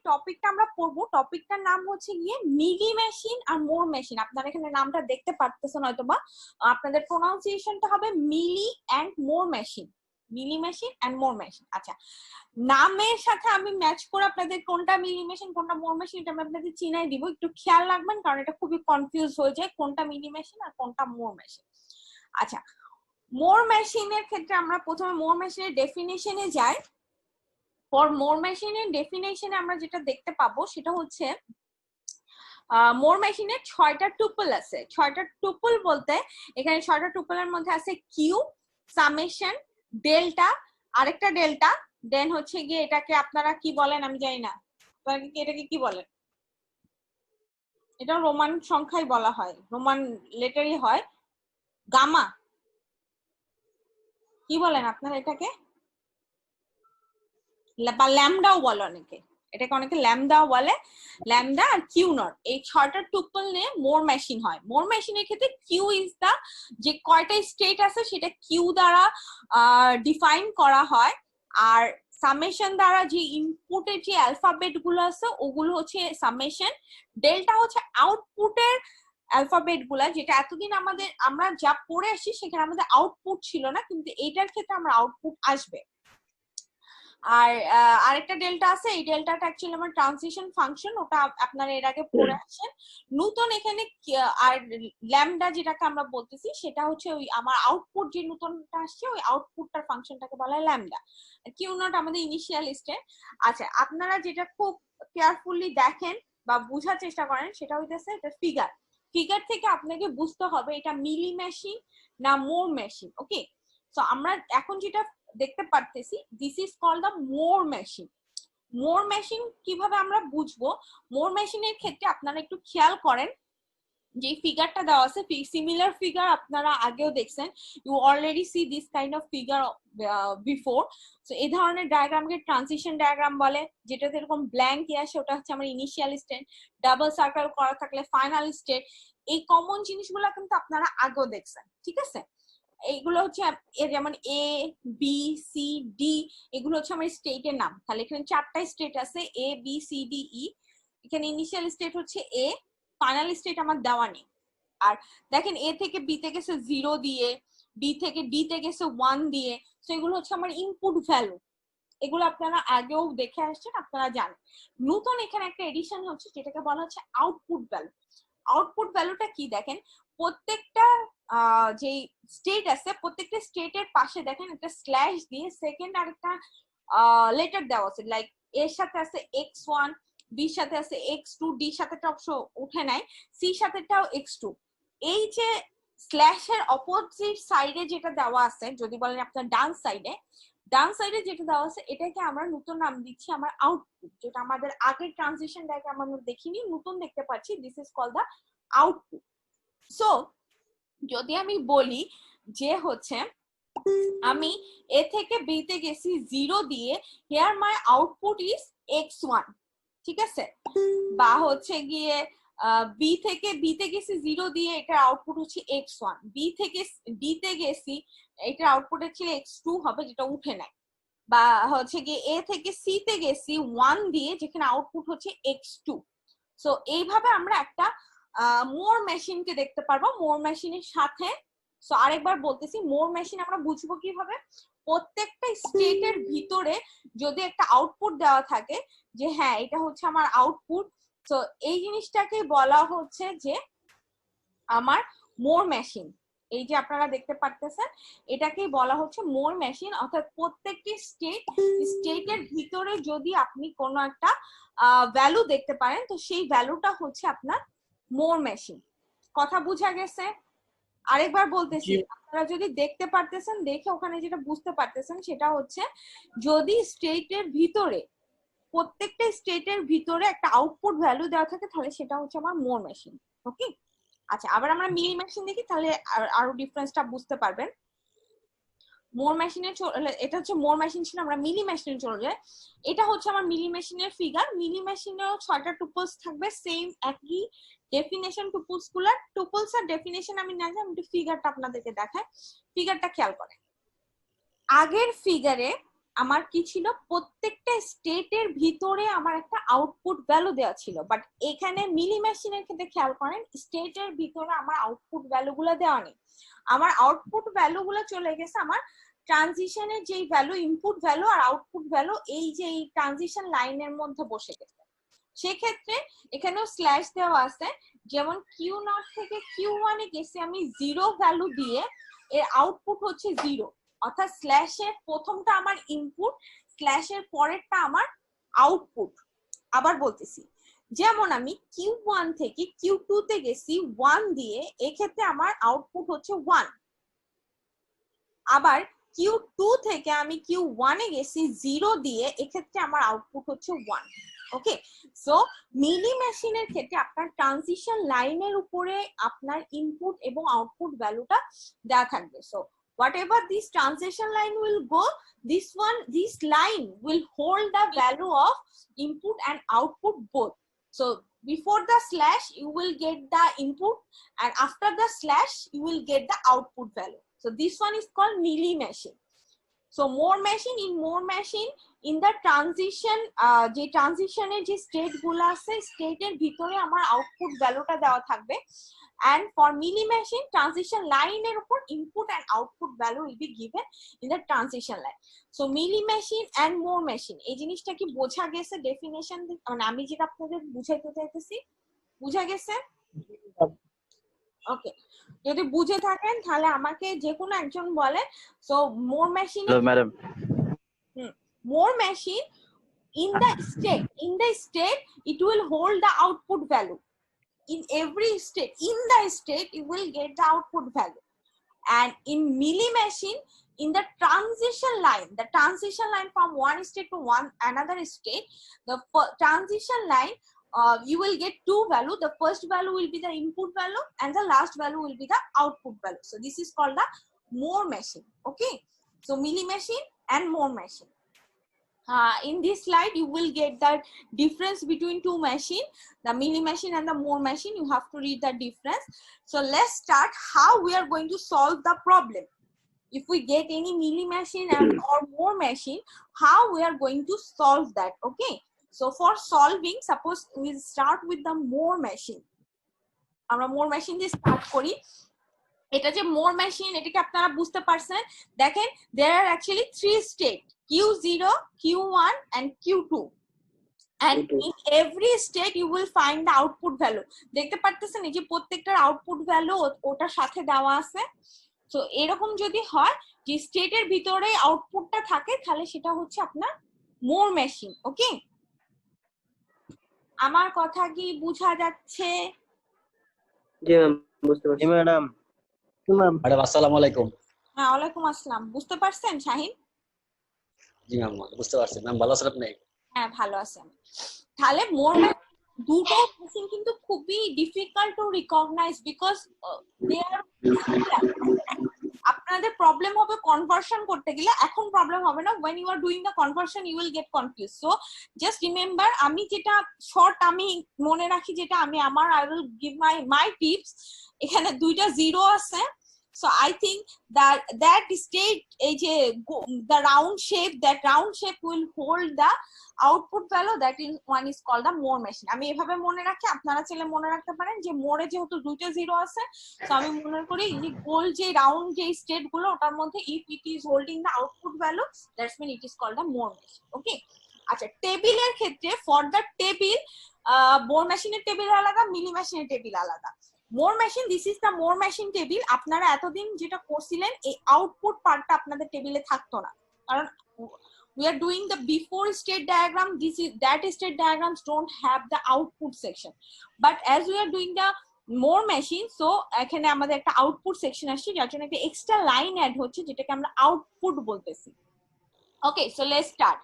টপিকটা আমরা পড়বো, টপিকটার নাম হচ্ছে গিয়ে মিলি মেশিন আর মোর মেশিন। আপনারা এখানে নামটা দেখতে পারতেছেন হয়তো বা, আপনাদের প্রোনাউন্সিয়েশনটা হবে Mealy and Moore machine, Mealy machine and Moore machine. আচ্ছা, নামের সাথে আমি ম্যাচ করে আপনাদের কোনটা মিলি মেশিন কোনটা মোর মেশিন এটা আমি আপনাদের চিনাই দিব, একটু খেয়াল রাখবেন কারণ এটা খুবই কনফিউজ হয়ে যায় কোনটা মিলি মেশিন আর কোনটা মোর মেশিন। আচ্ছা, মোর মেশিনের ক্ষেত্রে আমরা প্রথমে মোর মেশিনের ডেফিনিশনে যাই। ফর মোর মেশিনের ডেফিনেশনে আমরা যেটা দেখতে পাবো সেটা হচ্ছে মোর মেশিনের 6টা টুপল আছে। 6টা টুপল বলতে এখানে 6টা টুপলের মধ্যে আছে কিউ, সামেশন, ডেল্টা, আরেকটা ডেল্টা, দেন হচ্ছে গিয়ে এটাকে আপনারা কি বলেন আমি জানি না, এটাকে কি বলেন, এটা রোমান সংখ্যায় বলা হয়, রোমান লেটারই হয়, গামা, কি বলেন আপনারা এটাকে, বা ল্যামডাও বলে অনেকে, এটাকে অনেকে ল্যামডাও বলে, ল্যামডা আর কিউ নট, এই 6টা টুপল নিয়ে মোর মেশিন হয়। মোর মেশিনের ক্ষেত্রে কিউ ইজ দা, যে কয়টা স্টেট আছে সেটা কিউ দ্বারা ডিফাইন করা হয়, আর সামেশন দ্বারা যে ইনপুটের যে অ্যালফাবেট গুলো আছে ওগুলো হচ্ছে সামেশন, ডেল্টা হচ্ছে আউটপুটের অ্যালফাবেট গুলা, যেটা এতদিন আমরা যা পড়ে আসি সেখানে আমাদের আউটপুট ছিল না, কিন্তু এইটার ক্ষেত্রে আমরা আউটপুট আসবে। আর আরেকটা ডেল্টা আছে, এই ডেল্টাটা অ্যাকচুয়ালি আমার ট্রানজিশন ফাংশন, ওটা আপনারা এর আগে পড়ে আসছেন। নতুন এখানে আর ল্যামডা যেটাকে আমরা বলতেছি সেটা হচ্ছে ওই আমার আউটপুট যে নতুনটা আসছে ওই আউটপুটটার ফাংশনটাকে বলা হয় ল্যামডা। কিউ নট আমাদের ইনিশিয়াল স্টেট। আচ্ছা, আপনারা যেটা খুব কেয়ারফুলি দেখেন বা বোঝার চেষ্টা করেন সেটা হইতেছে এটা ফিগার। ফিগার থেকে আপনাকে বুঝতে হবে এটা মিলি মেশিন না মোর মেশিন। ওকে, তো আমরা এখন যেটা দেখতে পারতেছি this is called the Moore machine. Moore machine কিভাবে আমরা বুঝবো? মোর মেশিনের ক্ষেত্রে আপনারা একটু খেয়াল করেন যে ফিগারটা দেওয়া আছে, সিমিলার ফিগার আপনারা আগেও দেখছেন, you already see this kind of figure before. So এই ধরনের ডায়াগ্রামকে ট্রানজিশন ডায়াগ্রাম বলে, যেটাতে এরকম ব্ল্যাঙ্ক আসে ওটা হচ্ছে আমার ইনিশিয়াল স্টেট, ডাবল সার্কেল করা থাকলে ফাইনাল স্টেট। এই কমন জিনিসগুলো কিন্তু আপনারা আগেও দেখছেন, ঠিক আছে? এইগুলো হচ্ছে যেমন এ বি সি ডি, এগুলো হচ্ছে আমার স্টেটের নাম। তাহলে এখানে 4টা স্টেট আছে, A B C D E. এখানে ইনিশিয়াল স্টেট হচ্ছে এ, ফাইনাল স্টেট আমার দেওয়া নেই। আর দেখেন এ থেকে বি তে গেছে 0 দিয়ে, বি থেকে ডি তে গেছে 1 দিয়ে, তো এগুলো হচ্ছে আমার ইনপুট ভ্যালু। এগুলো আপনারা আগেও দেখে আসছেন, আপনারা জানেন। নতুন এখানে একটা এডিশন হচ্ছে যেটাকে বলা হচ্ছে আউটপুট ভ্যালু। আউটপুট ভ্যালুটা কি দেখেন, প্রত্যেকটা যে স্টেট আছে প্রত্যেকটা স্টেটের পাশে দেখেন একটা স্ল্যাশ দিয়ে সেকেন্ড আর একটা লেটার দেওয়া আছে, লাইক এর সাথে আছে x1, বির সাথে আছে x2, ডির সাথে অবশ্য উঠে নাই, সির সাথেটাও x2। এই যে স্ল্যাশের অপোজিট সাইডে যেটা দেওয়া আছে, যদি বলেন আপনার ডান সাইডে যেটা দেওয়া আছে এটাকে আমরা নতুন নাম দিচ্ছি আমার আউটপুট, যেটা আমাদের আগের ট্রানজিশন ডায়াগ্রাম আমরা দেখিনি, নতুন দেখতে পাচ্ছি, this is called the output. So যদি আমি বলি যে হচ্ছে আমি এ থেকে বি তে গেছি 0 দিয়ে, here my output is x1, ঠিক আছে? বা হচ্ছে গিয়ে বি থেকে বি তে গেছি 0 দিয়ে, এটার আউটপুট হচ্ছে x1, বি থেকে ডি তে গেছি এটার আউটপুট হচ্ছে x2 হবে, যেটা উঠে নেয়। বা হচ্ছে গিয়ে এ থেকে সি তে গেছি 1 দিয়ে, যেখানে আউটপুট হচ্ছে x2। সো এইভাবে আমরা একটা মোর মেশিনকে দেখতে পারবো মোর মেশিনের সাথে। সো আরেকবার বলতেছি, মোর মেশিন আমরা বুঝবো কিভাবে? প্রত্যেকটা স্টেটের ভিতরে যদি একটা আউটপুট দেওয়া থাকে যে হ্যাঁ এটা হচ্ছে আমার আউটপুট, তো এই জিনিসটাকে বলা হচ্ছে যে আমার মোর মেশিন। এই যে আপনারা দেখতে পারতেছেন এটাকেই বলা হচ্ছে মোর মেশিন, অর্থাৎ প্রত্যেকটি স্টেটের ভিতরে যদি আপনি কোনো একটা ভ্যালু দেখতে পারেন তো সেই ভ্যালুটা হচ্ছে আপনার মোর মেশিন। কথা বুঝা গেছে? আরেকবার বলতেছি, আপনারা যদি দেখতে পারতেছেন দেখে ওখানে যেটা বুঝতে পারতেছেন সেটা হচ্ছে যদি স্টেটের ভিতরে প্রত্যেকটা স্টেটের ভিতরে একটা আউটপুট ভ্যালু দেওয়া থাকে তাহলে সেটা হচ্ছে আমার মোর মেশিন। ওকে, আচ্ছা আবার আমরা মিলি মেশিন দেখি তাহলে আরো ডিফারেন্সটা বুঝতে পারবেন। মোর মেশিনে এটা হচ্ছে মোর মেশিন ছিল, আমরা মিলি মেশিনে চলে যাই। এটা হচ্ছে আমার মিলি মেশিনের ফিগার। মিলি মেশিনেও 6টা টুপলস থাকবে, সেম একই ডেফিনেশন টুপলস গুলার। টুপলস আর ডেফিনেশন আমি না জানি, আমি ফিগারটা আপনাদেরকে দেখাই, ফিগারটা খেয়াল করেন। আগের ফিগারে আমার কি ছিল, প্রত্যেকটা স্টেটের ভিতরে আমার একটা আউটপুট ভ্যালু দেওয়া ছিল, বাট এখানে মিলি মেশিনের ক্ষেত্রে খেয়াল করেন স্টেটের ভিতরে আমার আউটপুট ভ্যালু গুলো দেওয়া নেই। আমার আউটপুট ভ্যালু গুলো চলে গেছে আমার ট্রানজিশনের যেই ভ্যালু, ইনপুট ভ্যালু আর আউটপুট ভ্যালু এই যে এই ট্রানজিশন লাইনের মধ্যে বসে গেছে। সেক্ষেত্রে এখানেও স্ল্যাশ দেওয়া আছে, যেমন Q0 থেকে Q1 এ গেছে আমি 0 ভ্যালু দিয়ে, এর আউটপুট হচ্ছে 0, অর্থাৎ স্ল্যাশের প্রথমটা আমার ইনপুট, স্ল্যাশের পরেরটা আমার আউটপুট। আবার বলতেছি, যেমন আমি Q1 থেকে Q2 তে গেছি 1 দিয়ে, এক্ষেত্রে আমার আউটপুট হচ্ছে 1। আবার Q2 থেকে আমি Q1 এ গেছি 0 দিয়ে, এক্ষেত্রে আমার আউটপুট হচ্ছে 1। ওকে, সো মিলি মেশিনের ক্ষেত্রে আপনার ট্রানজিশন লাইনের উপরে আপনার ইনপুট এবং আউটপুট ভ্যালুটা দেওয়া থাকবে। So whatever this transition line will go, this line will hold the value of input and output both. So before the slash you will get the input, and after the slash you will get the output value. So this one is called milli machine. So more machine, in the transition যে ট্রানজিশনের যে state গুলো আছে, স্টেটের ভিতরে আমার output ভ্যালুটা দেওয়া থাকবে, and for milli machine transition line এর উপর input and output value will be given in the transition line. So milli machine and more machine, এই জিনিসটা কি বোঝা গেছে? ডেফিনেশন মানে আমি যেটা আপনাদের বুঝাইতে চাইতেছি, বুঝা গেছে? ওকে, যদি বুঝে থাকেন তাহলে আমাকে যে কোনো একজন বলে। So more machine, madam, more machine in the state it will hold the output value. In every state, in the state you will get the output value. And in milli machine, in the transition line from one state to another state, the transition line you will get two value. The first value will be the input value and the last value will be the output value. So this is called the more machine. Okay, so milli machine and more machine. In this slide you will get the difference between two machine, the milli machine and the more machine. You have to read the difference. So let's start how we are going to solve the problem. If we get any milli machine or more machine, how we are going to solve that. Okay, so for solving, suppose we start with the more machine. আমরা more machine দিয়ে start করি। এটা যে more machine, এটাকে আপনারা বুঝতে পারছেন। দেখেন there are actually three states, Q0, Q1 and Q2, and in every state you will find the output value. দেখতে পারতেছেন এই যে প্রত্যেকটার আউটপুট ভ্যালু ওটার সাথে দেওয়া আছে। সো এরকম যদি হয় যে স্টেটের ভিতরে আউটপুটটা থাকে, তাহলে সেটা হচ্ছে আপনার মোর মেশিন। ওকে, আমার কথা কি বোঝা যাচ্ছে? জি ম্যাম, বুঝতে পারছি ম্যাডাম। ম্যাডাম আসসালামু আলাইকুম। হ্যাঁ, ওয়ালাইকুম আসসালাম। বুঝতে পারছেন শাহিন? জি ম্যাম, বুঝতে পারছি। ম্যাম ভালো আছেন আপনি? হ্যাঁ, ভালো আছি আমি। তাহলে মোর দুটো মেশিন কিন্তু খুবই difficult to recognise, because they are, আপনাদের প্রবলেম হবে কনভার্সন করতে গেলে। এখন প্রবলেম হবে না, when you are doing the conversion you will get confused. So just remember, আমি যেটা শর্ট আমি মনে রাখি, যেটা আমি আমার I will give my tips. এখানে দুইটা জিরো আছে, so I think that state এই যে the round shape will hold the output value, that is one is called the more machine. আমি এভাবে মনে রাখি, আপনারা চাইলে মনে রাখতে পারেন যে মোরে যেহেতু দুইটা জিরো আছে, তো আমি মনে করি যে গোল যে রাউন্ড যে স্টেট গুলো ওটার মধ্যে if it is holding the output value, that's mean it is called the more machine. ওকে, আচ্ছা, টেবিলের ক্ষেত্রে ফর দ্য টেবিল মোর মেশিনের টেবিল আলাদা, মিলি মেশিনের টেবিল আলাদা। Moore machine, this is the Moore machine table. আপনারা এতদিন যেটা করছিলেন এই আউটপুট পার্টটা আপনাদের টেবিলে থাকতো না, কারণ we are doing the before state diagram. That state diagrams don't have the output section, but as we are doing the more machine, so এখানে আমাদের একটা আউটপুট সেকশন আসছে, যার জন্য একটা এক্সট্রা লাইন অ্যাড হচ্ছে, যেটাকে আমরা আউটপুট বলতেছি। ওকে, সো লেটস স্টার্ট।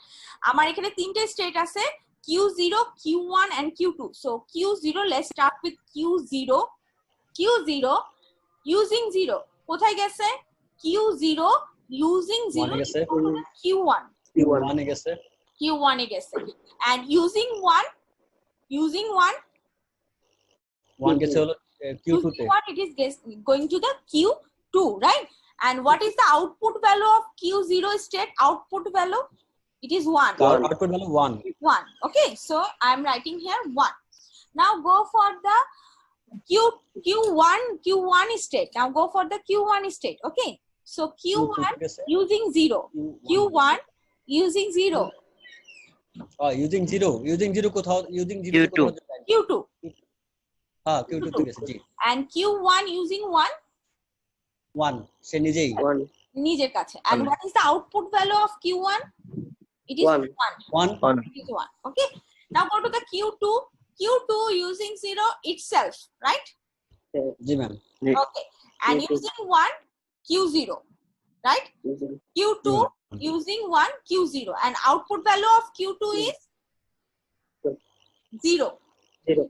আমার এখানে তিনটে স্টেট আছে, Q0, Q1 and Q2. So Q0, let's start with Q0. Q0 using 0 কোথায় গেছে? Q0 using 0 Q1 1 এ গেছে, Q1 এ গেছে, and using 1 গেছে হলো Q2 তে, it is going to the Q2, right? And what is the output value of Q0 state? Output value It is 1. One. Output value 1. 1. Okay, so I'm writing here 1. Now go for the Q1 state. Now go for the Q1 state. Okay, so Q1 using 0. Q1 using 0. Using 0. Using 0 কোথাও using 0 Q2. Q2. Q2 তে গেছে জি। And Q1 using 1. 1 সে নিজেই। 1. নিজের কাছে। And what is the output value of Q1? It is 1. 1. It is 1. Okay. Now go to the Q2. Q2 using 0 itself, right? G ma'am. Okay. And using 1, Q0, right? Q2 using 1, Q0. And output value of Q2 is 0.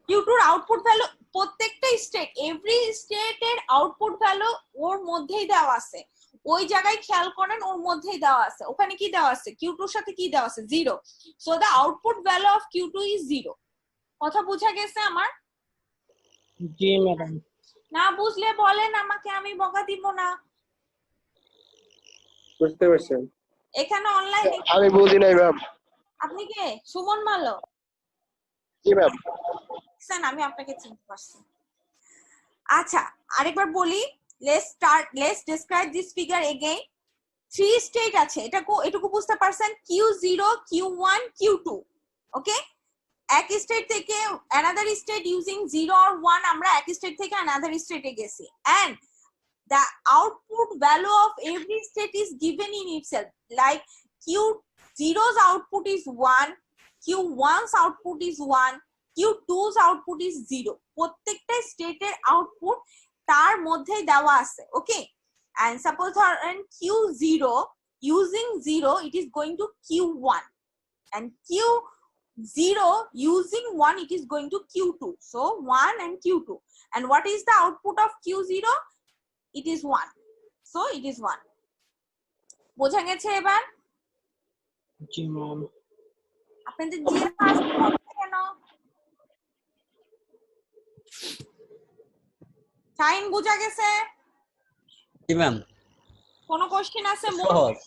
Q2 output value প্রত্যেকটা state, every স্টেটের output value ওর মধ্যেই দেওয়া আছে। ওই জায়গায় খেয়াল করেন, ওর মধ্যেই দেওয়া আছে। ওখানে কি দেওয়া আছে? Q2 এর সাথে কি দেওয়া আছে? 0. So the output value of Q2 is 0. কথা বোঝা গেছে আমার? জি ম্যাডাম। না বুঝলে বলেন আমাকে, আমি বকা দিব না। বুঝতে পারছেন? এখানে অনলাইনে আমি বুঝি নাই ম্যাম। আপনি কে? সুমন মালো? জি ম্যাম। স্যার আমি আপনাকে চিনতে পারছি। আচ্ছা আরেকবার বলি, let's describe this figure again. 3 state আছে, এটুকু বুঝতে পারছেন? Q0, Q1, Q2. ওকে, এক স্টেট থেকে another state using 0 or 1 আমরা এক স্টেট থেকে another state এ গেছি, and the output value of every state is given in itself. Like Q0's output is 1, Q1's output is 1, Q2's output is 0. প্রত্যেকটা স্টেটের output তার মধ্যেই দেওয়া আছে। ওকে, and suppose ধরেন Q0 using 0, it is going to Q1, and Q0 using 1, it is going to Q2. So 1 and Q2. And what is the output of Q0? It is 1. So it is 1. বোঝা গেছে এবার? জি ma'am. আপনাদের zero আসছে কেন? Sign বোঝা গেছে? জি ma'am. কোনো question আছে? সহজ।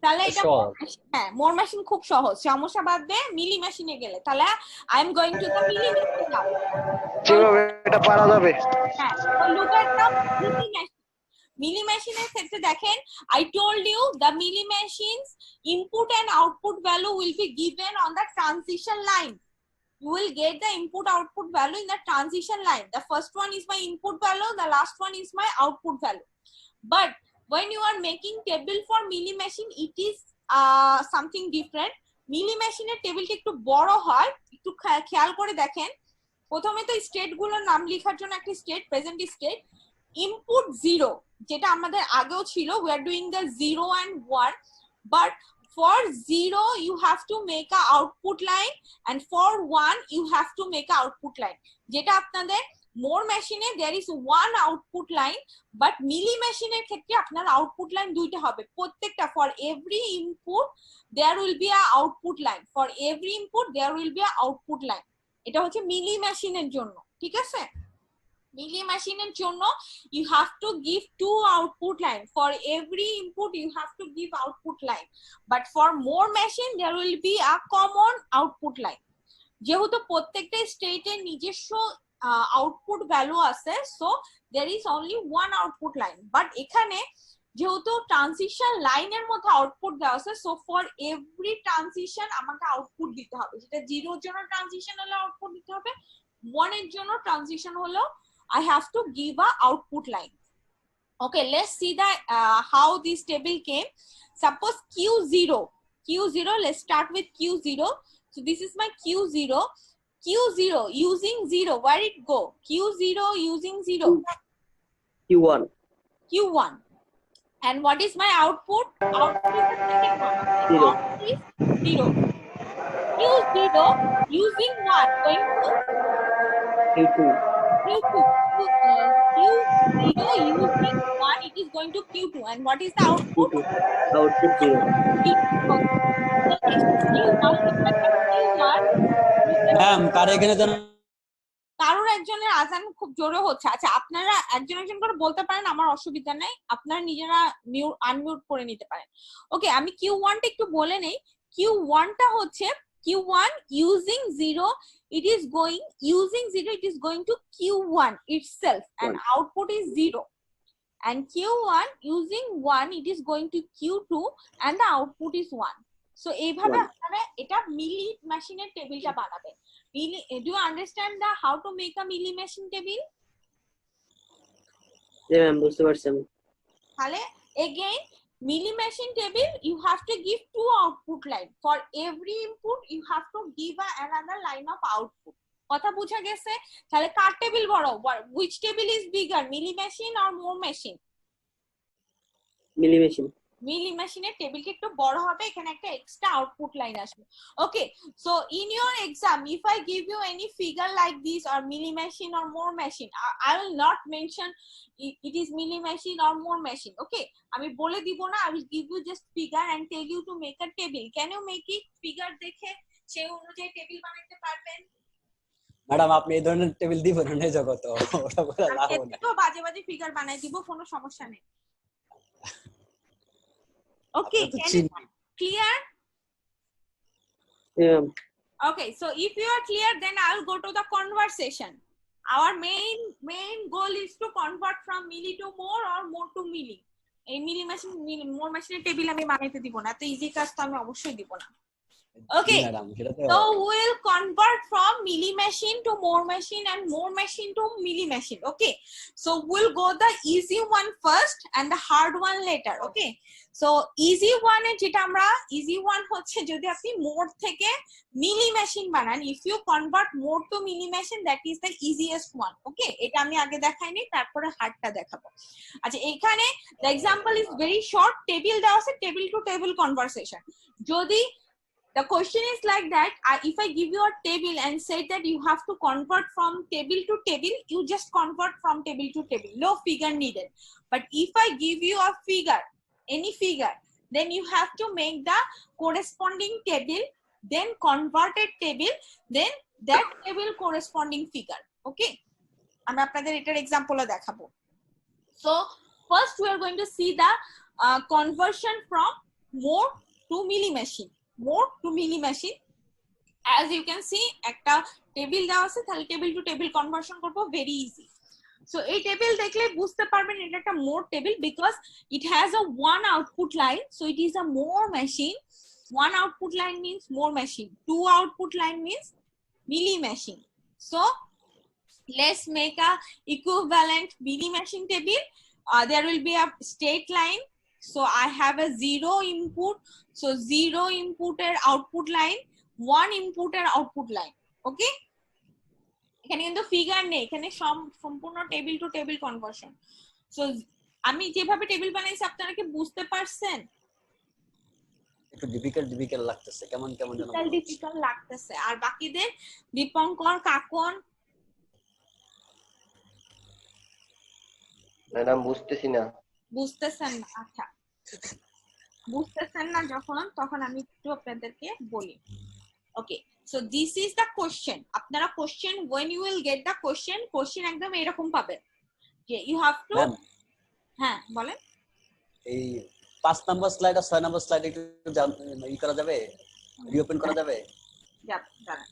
তাহলে এটা সহজ। হ্যাঁ, মোর মেশিন খুব সহজ। সমস্যা বাদ দে, মিলি মেশিনে গেলে তাহলে I am going to the Mealy machine now. জি ম্যাম, এটা পারা যাবে। হ্যাঁ, তো look at the Mealy machine. Mealy মেশিনের ক্ষেত্রে দেখেন, I told you the milli machines input and output value will be given on the transition line. You will get the input output value in the transition line. The first one is my input value, the last one is my output value. But when you are making table for milli machine, it is something different. Milli machine এর টেবিলটা একটু বড় হয়, একটু খেয়াল করে দেখেন। প্রথমে তো স্টেট গুলোর নাম লেখার জন্য একটা স্টেট, প্রেজেন্ট স্টেট, ইনপুট 0 যেটা আমাদের আগেও ছিল, we are doing the 0 and 1, but for 0 you have to make a output line, and for 1 you have to make a output line. যেটা আপনাদের মোর মেশিনে there is one output line, but মিলি মেশিনের ক্ষেত্রে আপনার আউটপুট লাইন দুইটা হবে। প্রত্যেকটা for every input there will be a output line, for every input there will be a output line. এটা হচ্ছে মিলি মেশিনের জন্য, ঠিক আছে? মিলি মেশিনের জন্য you have to give two output line, for every input you have to give output line, but for more machine there will be a common output line. যেহেতু প্রত্যেকটা স্টেটের নিজস্ব আউটপুট ভ্যালু আছে, so there is only one output line, but এখানে যেহেতু transition লাইনের মধ্যে output দেওয়া আছে, সো ফর এভরি ট্রানজিশন আমাকে আউটপুট দিতে হবে। যেটা 0 এর জন্য ট্রানজিশন হলে আউটপুট দিতে হবে, 1 এর জন্য ট্রানজিশন হলো I have to give a output line. Okay, let's see the how this table came. Suppose Q0, let's start with Q0. So this is my Q0 using 0, where it go? Q0 using 0, Q1. And what is my output? Output is the second one. Output is 0. Q0 using 1, going to Q2. Q0 using 1, it is going to Q2. And what is the output? Output 0. Ma'am কার এখানে জানেন কারোর একজনের আজান খুব জোরে হচ্ছে। আচ্ছা আপনারা একজন একজন করে বলতে পারেন, আমার অসুবিধা নেই, আপনারা নিজেরা আনমিউট করে নিতে পারেন। ওকে, আমি Q1 টা একটু বলে নেই। Q1 টা হচ্ছে Q1 using 0 it is going to Q1 itself and output is 0, and Q1 using 1 it is going to Q2 and the output is 1. So এইভাবে আপনারা এটা মিলি মেশিনের টেবিলটা বানাবেন। Do you understand how to make a milli machine table? G ma'am বুঝতে পারছি আমি। তাহলে again milli machine table you have to give 2 output line. For every input you have to give another line of output. কথা বুঝা গেছে? তাহলে কার table বড়? Which table is bigger, milli machine or more machine? Mealy machine. Mealy মেশিনের টেবিলটা একটু বড় হবে, এখানে একটা এক্সট্রা আউটপুট লাইন আসবে। Okay, so in your exam if I give you any figure like this or Mealy machine or Moore machine, I will not mention it is Mealy machine or Moore machine. Okay, আমি বলে দিব না, I will give you just figure and tell you to make a table. Can you make it? Figure দেখে সেই অনুযায়ী table বানাতে পারবেন? Madam আপনি এই ধরনের টেবিল দিবেন না জগত, ওটা বলে লাভ নাই। তো বাজে বাজে ফিগার বানাই দিব, কোনো সমস্যা নেই। Okay, clear? Yeah. Okay, so if you are clear, then I'll go to the conversation. Our main goal is to convert from milli to more or more to milli. এই মিলি মেশিন মোর মেশিনের table আমি বানাইতে দিব না, তো easy কাজ তো আমি অবশ্যই দিব না। Okay, so we'll convert from milli machine to more machine and more machine to milli machine. Okay, so we'll go the easy one first and the hard one later. Okay, so easy one এ যেটা আমরা easy one হচ্ছে যদি আপনি more থেকে milli machine বানান, if you convert more to milli machine, that is the easiest one. Okay, এটা আমি আগে দেখাইনি, তারপরে হার্ডটা দেখাবো। আচ্ছা, এখানে the example is very short, table দেওয়া আছে, টেবিল টু টেবিল কনভারসেশন। যদি the question is like that, if I give you a table and say that you have to convert from table to table, you just convert from table to table, no figure needed. But if I give you a figure, any figure, then you have to make the corresponding table, then converted table, then that table corresponding figure. Okay, আমি আপনাদের এটার example দেখাবো। So first we are going to see the conversion from more to milli machine. More to milli machine, as you can see একটা table দেওয়া আছে, তাহলে table to table conversion করব, very easy. So এই table দেখলে বুঝতে পারবেন এটা একটা Moore table, because it has a one output line, so it is a Moore machine. One output line means Moore machine, two output line means Mealy machine. So let's make a equivalent milli machine table. There will be a straight line, so I have a 0 input, so 0 input er output line, 1 input er output line. Okay, এখানে কিন্তু figure নেই, এখানে সম্পূর্ণ table to table conversion. So আমি যেভাবে table বানাইছি আপনারা কি বুঝতে পারছেন? একটু ডিফিকাল্ট লাগতেছে, কেমন যেন ডিফিকাল্ট লাগতেছে। আর বাকিদের দীপঙ্কর, কাকন, ম্যাডাম বুঝতেছি না। বুঝতেছেন না? আচ্ছা, বুঝতেছেন না যখন, তখন আমি একটু আপনাদেরকে বলি। Okay, so this is the question. আপনারা question, when you will get the question একদম এরকম পাবেন যে you have to, হ্যাঁ বলেন। এই 5 নাম্বার স্লাইড আর 6 নাম্বার স্লাইড একটু ই করা যাবে, রিওপেন করা যাবে? যাবে, দাঁড়ান।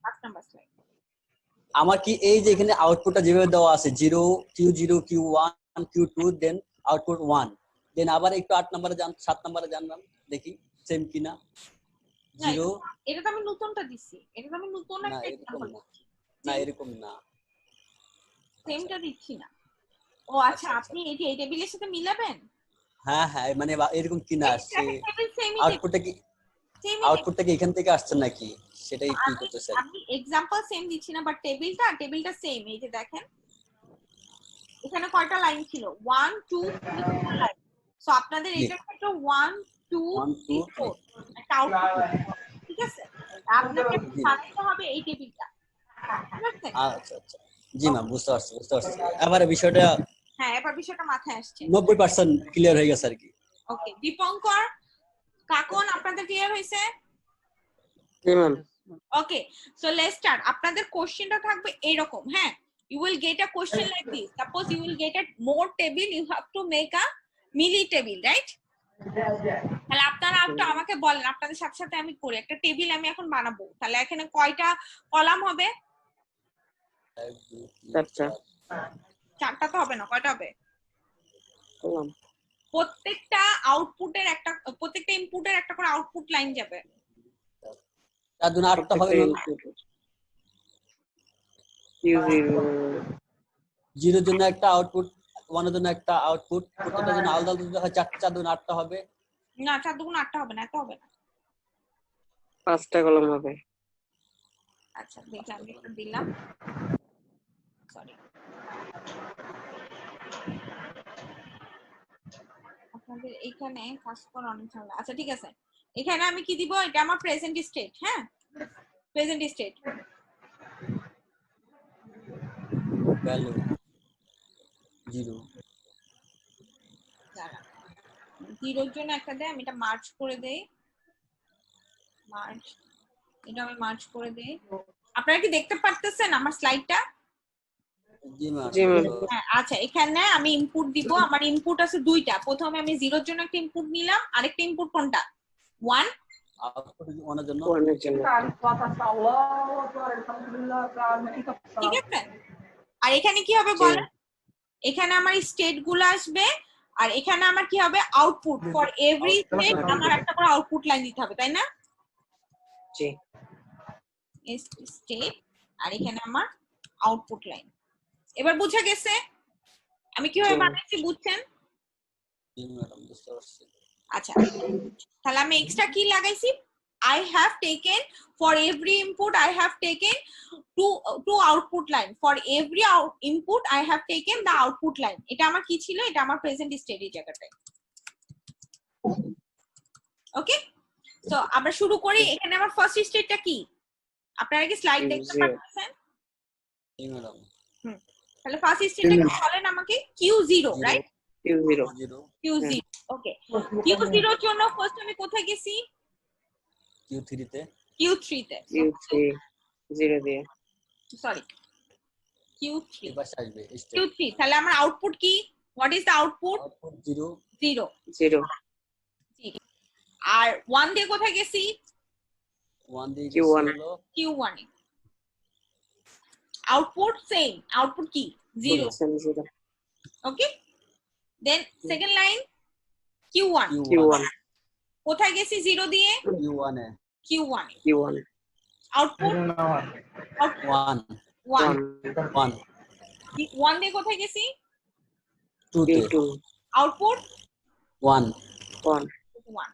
5 নাম্বার স্লাইড। আমার কি এই যে এখানে আউটপুটটা যেভাবে দেওয়া আছে 0 Q0 Q1 Q2 দেন আউটপুট 1, দেন আবার একটু 8 নম্বরে যান, 7 নম্বরে যান, দেখি সেম কিনা। 0 এটা তো আমি নতুনটা দিছি, এটা তো আমি নতুন একটা এক্সাম্পল দিচ্ছি। না এরকম না, সেমটা দিচ্ছি না। ও আচ্ছা, আপনি এই যে এই টেবিলের সাথে মিলাবেন? হ্যাঁ মানে এরকম কিনা আসছে আউটপুটটা কি এখান থেকে আসছে নাকি, সেটাই কি করতেছে। আমি एग्जांपल সেম দিচ্ছি না, বাট টেবিলটা সেম। এই যে দেখেন এখানে কয়টা লাইন ছিল, 1 2 3 লাইন। সো আপনাদের এটা একটা 1 2 3 4 একটা আউটপুট, ঠিক আছে? আপনাদের বানাইতে হবে এই টেবিলটা, ঠিক আছে? আচ্ছা জি ম্যাম, বুঝতে পারছি। এবারে বিষয়টা, হ্যাঁ এবার বিষয়টা মাথায় আসছে, 90% ক্লিয়ার হয়ে গেছে আর কি। ওকে, দীপঙ্কর, কাকন, আপনাদের ক্লিয়ার হইছে? জি ma'am. Okay, so let's start. আপনাদের কোশ্চেনটা থাকবে এরকম, হ্যাঁ, you will get a question like this. Suppose you will get a more table, you have to make a Mealy table, right? তাহলে আপনারা একটু আমাকে বলেন, আপনাদের সাথে সাথে আমি করি। একটা টেবিল আমি এখন বানাবো, তাহলে এখানে কয়টা কলাম হবে? 1 2 চারটা 4টা তো হবে না, কয়টা হবে? কলাম। প্রত্যেকটা আউটপুটের একটা, প্রত্যেকটা ইনপুটের একটা করে আউটপুট লাইন যাবে। 4 দুন 8টা হবে ম্যাম। Q0 0 এর জন্য একটা আউটপুট, 1 এর জন্য একটা আউটপুট, প্রত্যেকটার জন্য আলাদা আলাদা হয়। 4 দুন 8টা হবে। না, 4 দুগুণ 8টা হবে না, এত হবে না। 5টা কলাম হবে। আচ্ছা দেখলাম, একটা দিলাম, সরি। আপনাদের এখানে কাজ করা অনেক ঝামেলা। আচ্ছা ঠিক আছে, এখানে আমি কি দিব? এটা আমার প্রেজেন্ট স্টেট। হ্যাঁ, প্রেজেন্ট স্টেট। ভ্যালু 0 0 এর জন্য একটা দেয়, আমি এটা মার্জ করে দেই। মার্জ, এটা আমি মার্জ করে দেই। আপনারা কি দেখতে পারতেছেন আমার স্লাইডটা? জি ম্যাম। জি ম্যাম। হ্যাঁ, আচ্ছা এখানে আমি ইনপুট দিব। আমার ইনপুট আছে 2টা। প্রথমে আমি 0 এর জন্য একটা ইনপুট নিলাম, আরেকটা ইনপুট কোনটা? 1। আউটপুট 1 এর জন্য। 1 এর জন্য। ঠিক আছে, আর এখানে কি হবে বলেন? এখানে আমার স্টেট গুলো আসবে, আর এখানে আমার কি হবে? আউটপুট। ফর এভরি স্টেট আমার একটা করে আউটপুট লাইন দিতে হবে, তাই না? জি। স্টেট, আর এখানে আমার আউটপুট লাইন। এবার বুঝা গেছে আমি কিভাবে বানাইছি? বুঝছেন? জি ম্যাডাম, বুঝতে পারছি। আচ্ছা, তাহলে আমি এক্সট্রা কি লাগাইছি? I have taken, for every input I have taken two output line. For every input I have taken the output line. এটা আমার কি ছিল? এটা আমার প্রেজেন্ট স্টেট এই জায়গাটায়। ওকে, তো আমরা শুরু করি। এখানে আমার ফার্স্ট স্টেটটা কি? আপনারা কি স্লাইড দেখতে পাচ্ছেন? জি ম্যাডাম। তাহলে ফার্স্ট স্টেটটা কি বলেন আমাকে? Q0, right? Q0 Q0, ওকে। Q0 এর জন্য ফার্স্ট আমি কোথায় গেছি? Q3 তে। Q3 তে। Q3 0 দিয়ে। Sorry, Q3। এবার আসবে স্টেট। Q3, তাহলে আমার আউটপুট কি? What is the output? Output 0 0 আর 1 দিয়ে কোথায় গেছি? 1 দিয়ে Q1 হলো Q1 এ। আউটপুট সেম, আউটপুট কি? 0। ওকে, then second line Q1। Q1 কোথায় গেছি 0 দিয়ে? Q1 এ। Q1 এ। Q1 output 1 1। 1 1 দিয়ে কোথায় গেছি? 2 তে। Q2 output 1 1 1।